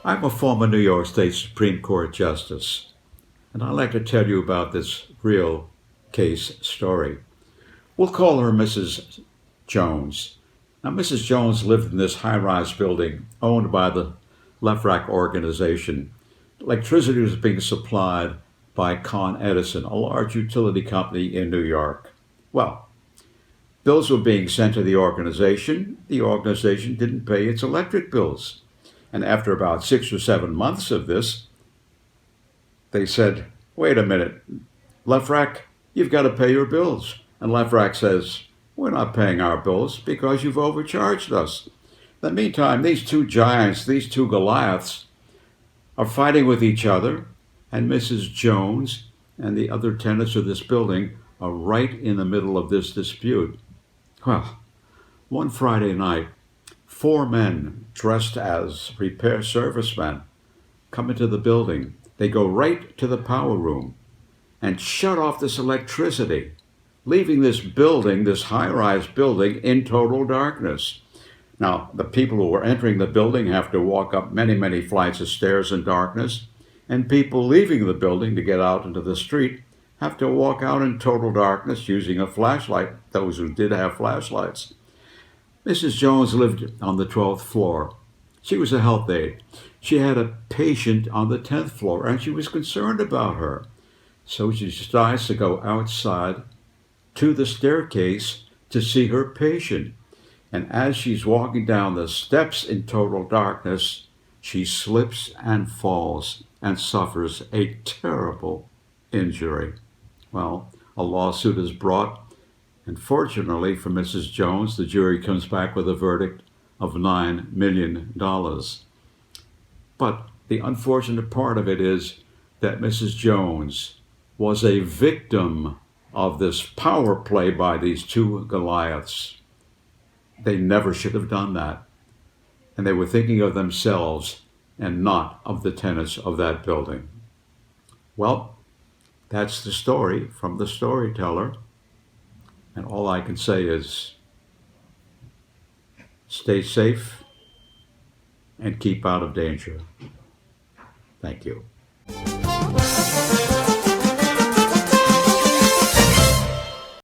I'm a former New York State Supreme Court Justice, and I'd like to tell you about this real case story. We'll call her Mrs. Jones. Now, Mrs. Jones lived in this high rise building owned by the Lefrak organization. Electricity was being supplied by Con Edison, a large utility company in New York. Well, bills were being sent to the organization. The organization didn't pay its electric bills. And after about 6 or 7 months of this, they said, wait a minute, Lefrak, you've got to pay your bills. And Lefrak says, we're not paying our bills because you've overcharged us. In the meantime, these two giants, these two Goliaths, are fighting with each other, and Mrs. Jones and the other tenants of this building are right in the middle of this dispute. Well, one Friday night, 4 men dressed as repair servicemen come into the building. They go right to the power room and shut off this electricity, leaving this building, this high-rise building, in total darkness. Now, the people who are entering the building have to walk up many, many flights of stairs in darkness, and people leaving the building to get out into the street have to walk out in total darkness using a flashlight, those who did have flashlights. Mrs. Jones lived on the 12th floor. She was a health aide. She had a patient on the 10th floor, and she was concerned about her. So she decides to go outside to the staircase to see her patient. And as she's walking down the steps in total darkness, she slips and falls and suffers a terrible injury. Well, a lawsuit is brought, and fortunately for Mrs. Jones, the jury comes back with a verdict of $9 million. But the unfortunate part of it is that Mrs. Jones was a victim of this power play by these two Goliaths. They never should have done that. And they were thinking of themselves and not of the tenants of that building. Well, that's the story from the storyteller. And all I can say is stay safe and keep out of danger. Thank you.